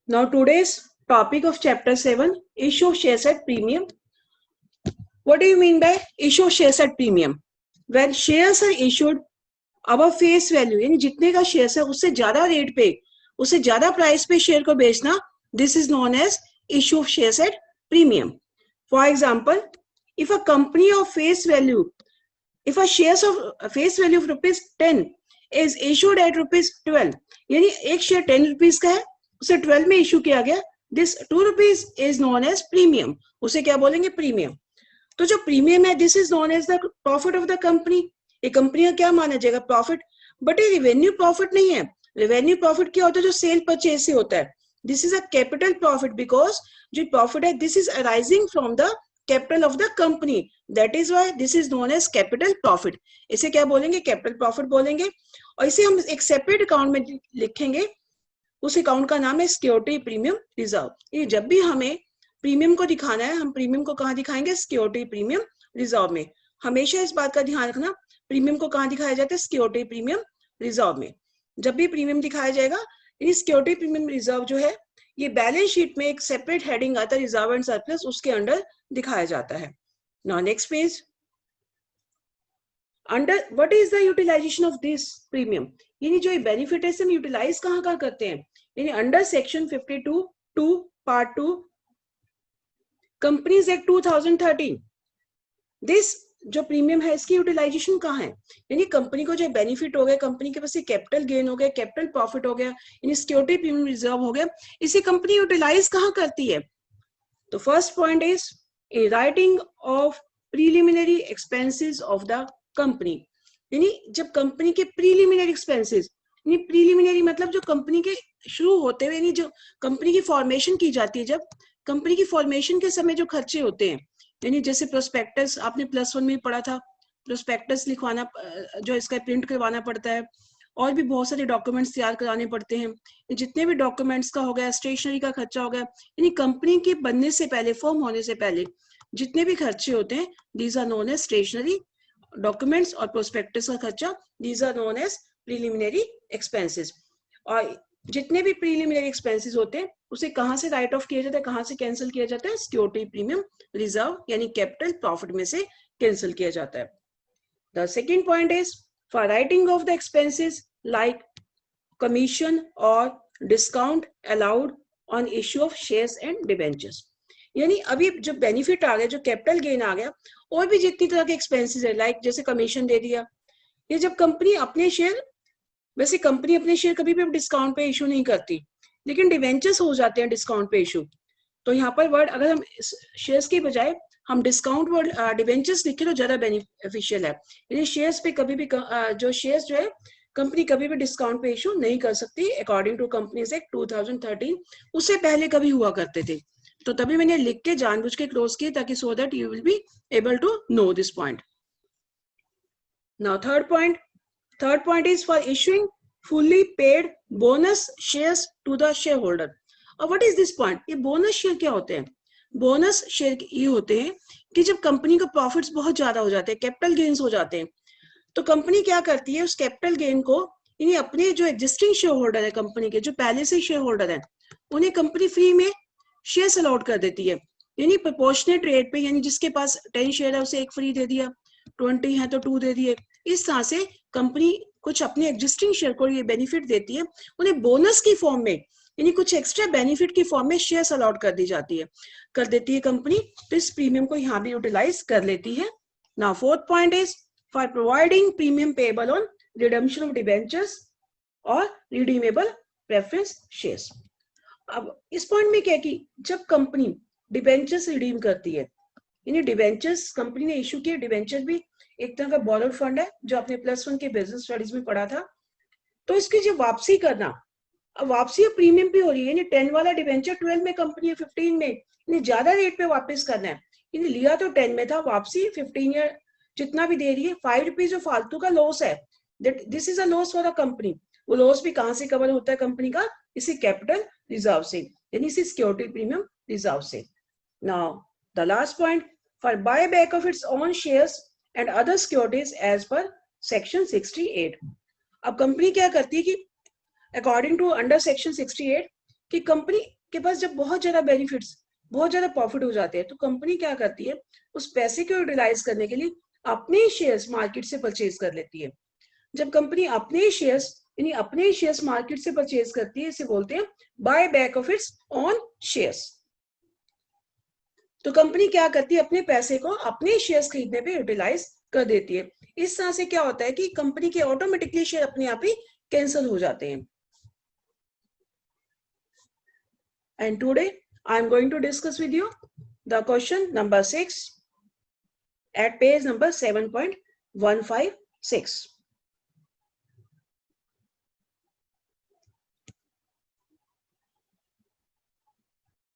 Now today's topic of chapter 7, issue of shares at premium. What do you mean by issue of shares at premium? When shares are issued above face value, यानी जितने का share है उससे ज्यादा rate पे, उससे ज्यादा price पे शेयर को बेचना, this is known as issue of shares at premium. For example, if a company of face value, if a shares of face value of rupees 10 is issued at rupees 12, यानी एक share 10 rupees का है, उसे 12 में issue किया गया, this 2 rupees is known as premium. उसे क्या बोलेंगे? प्रीमियम. तो जो प्रीमियम है, this is known as the profit of the company. ये कंपनी का क्या माना जाएगा? प्रॉफिट. बट ये रेवेन्यू प्रॉफिट नहीं है. रेवेन्यू प्रॉफिट क्या होता है? जो सेल परचेज से होता है. This is a capital profit because जो प्रॉफिट है, this is arising from the capital of the company. That is why this is known as capital profit. इसे क्या बोलेंगे? कैपिटल प्रॉफिट बोलेंगे. और इसे हम एक सेपरेट अकाउंट में लिखेंगे. उस अकाउंट का नाम है सिक्योरिटी प्रीमियम रिजर्व. ये जब भी हमें प्रीमियम को दिखाना है, हम प्रीमियम को कहाँ दिखाएंगे? सिक्योरिटी प्रीमियम रिजर्व में. हमेशा इस बात का ध्यान रखना, प्रीमियम को कहाँ दिखाया जाता है? सिक्योरिटी प्रीमियम रिजर्व में. जब भी प्रीमियम दिखाया जाएगा, ये सिक्योरिटी प्रीमियम रिजर्व जो है, ये बैलेंस शीट में एक सेपरेट हेडिंग आता है, रिजर्व एंड सरप्लस, उसके अंडर दिखाया जाता है. Now next page. Under what is the utilisation of this premium? यानी जो ये बेनिफिट है, हम यूटिलाइज कहाँ कहाँ करते हैं? यानी under section 52(2) part 2 companies act 2013, this जो प्रीमियम है, इसकी यूटिलाइजेशन कहाँ है? यानी कंपनी को जो बेनिफिट हो गया, कंपनी के पास कैपिटल गेन हो गया, कैपिटल प्रॉफिट हो गया, यानी सिक्योरिटी प्रीमियम रिजर्व हो गया, इसे कंपनी यूटिलाइज कहाँ करती है? तो first point is a writing of preliminary expenses of the company. यानी जब कंपनी के प्रीलिमिनरी एक्सपेंसेस, यानी प्रीलिमिनरी मतलब जो कंपनी के शुरू होते हुए, यानी जो कंपनी की फॉर्मेशन की जाती है, जब कंपनी की फॉर्मेशन के समय जो खर्चे होते हैं, यानी जैसे प्रोस्पेक्टस आपने +1 में पढ़ा था, प्रोस्पेक्टस लिखवाना, जो इसका प्रिंट करवाना पड़ता है, और भी बहुत सारे डॉक्यूमेंट्स तैयार कराने पड़ते हैं. जितने भी डॉक्यूमेंट्स का हो गया, स्टेशनरी का खर्चा हो गया, यानी कंपनी के बनने से पहले, फॉर्म होने से पहले जितने भी खर्चे होते हैं, these are known as stationery documents. और प्रोस्पेक्टस का खर्चा, these are known as preliminary expenses. और जितने भी प्रीलिमिनरी एक्सपेंसेस होते हैं, उसे कहां से राइट ऑफ किया जाता है, कहां से कैंसिल किया जाता है? सिक्योरिटी प्रीमियम रिजर्व यानी कैपिटल प्रॉफिट में से कैंसिल किया जाता है. The second point is for writing off the expenses like commission और discount allowed on issue of shares and debentures. यानी अभी जो बेनिफिट आ गया, जो कैपिटल गेन आ गया, और भी जितनी तरह के एक्सपेंसेस है, लाइक जैसे कमीशन दे दिया, ये जब कंपनी अपने शेयर, वैसे कंपनी अपने शेयर कभी भी डिस्काउंट पे इशू नहीं करती, लेकिन डिवेंचर्स हो जाते हैं डिस्काउंट पे इशू. तो यहाँ पर वर्ड अगर हम शेयर्स के बजाय हम डिस्काउंट वर्ड डिवेंचर्स लिखे तो ज्यादा बेनिफिशियल है. यानी शेयर्स पे कभी भी जो शेयर्स जो है, कंपनी कभी भी डिस्काउंट पे इशू नहीं कर सकती अकॉर्डिंग टू कंपनीज एक्ट 2013. उससे पहले कभी हुआ करते थे. तो तभी मैंने लिख के जानबूझ के क्लोज किए, ताकि so that you will be able to know this point. Now third point is for issuing fully paid bonus shares to the shareholder. और what is this point? ये बोनस शेयर क्या होते हैं? बोनस शेयर ये होते हैं कि जब कंपनी का प्रॉफिट्स बहुत ज्यादा हो जाते हैं, कैपिटल गेन्स हो जाते हैं, तो कंपनी क्या करती है? उस कैपिटल गेन को, यानी अपने जो एग्जिस्टिंग शेयर होल्डर है कंपनी के, जो पहले से शेयर होल्डर है, उन्हें कंपनी फ्री में शेयर अलॉट कर देती है. यानी प्रोपोर्शनेट रेट पे, यानी जिसके पास 10 शेयर है उसे एक फ्री दे दिया, 20 है तो 2 दे दिए. इस तरह से कंपनी कुछ अपने एग्जिस्टिंग शेयर को ये बेनिफिट देती है, उन्हें बोनस की फॉर्म में, यानी कुछ एक्स्ट्रा बेनिफिट की फॉर्म में शेयर्स अलॉट कर देती है कंपनी. तो इस प्रीमियम को यहाँ भी यूटिलाइज कर लेती है. Now fourth point is for providing premium payable on redemption of debentures और रिडीमेबल प्रेफरेंस शेयर्स. अब इस पॉइंट में क्या है कि जब कंपनी डिबेंचर्स रिडीम करती है, यानी डिबेंचर्स कंपनी ने इशू किए, डिबेंचर भी एक तरह का बोरोड फंड है, जो आपने +1 के बिजनेस स्टडीज में पढ़ा था. तो इसकी जो वापसी करना, अब वापसी प्रीमियम पे हो रही है, यानी 10 वाला डिबेंचर 12 में कंपनी है, 15 में, यानी ज्यादा रेट पे वापस करना है. यानी लिया तो 10 में था, वापसी 15 या जितना भी दे रही है, 5 रुपीज जो फालतू का लॉस है, this is a loss for the company. वो लॉस भी कहां से कवर होता है कंपनी का? इसी कैपिटल रिजर्व से, यानी इसी सिक्योरिटी प्रीमियम रिजर्व से. Now the last point for buy back of its own shares and other securities as per section 68. अब कंपनी क्या करती है कि अकॉर्डिंग टू अंडर सेक्शन 68 कि कंपनी के पास जब बहुत ज्यादा बेनिफिट्स, बहुत ज्यादा प्रॉफिट हो जाते हैं, तो कंपनी क्या करती है, उस पैसे को यूटिलाइज करने के लिए अपने शेयर्स मार्केट से परचेज कर लेती है। जब कंपनी अपने शेयर्स यानी अपने शेयर्स मार्केट से परचेज करती है, इसे बोलते हैं buy back of its on shares. तो कंपनी क्या करती है, अपने पैसे को अपने शेयर्स खरीदने पे यूटिलाइज कर देती है। इस तरह से क्या होता है कि कंपनी के ऑटोमेटिकली शेयर अपने आप ही कैंसिल हो जाते हैं। And today I am going to discuss with you the question number 6 at page number 7.156.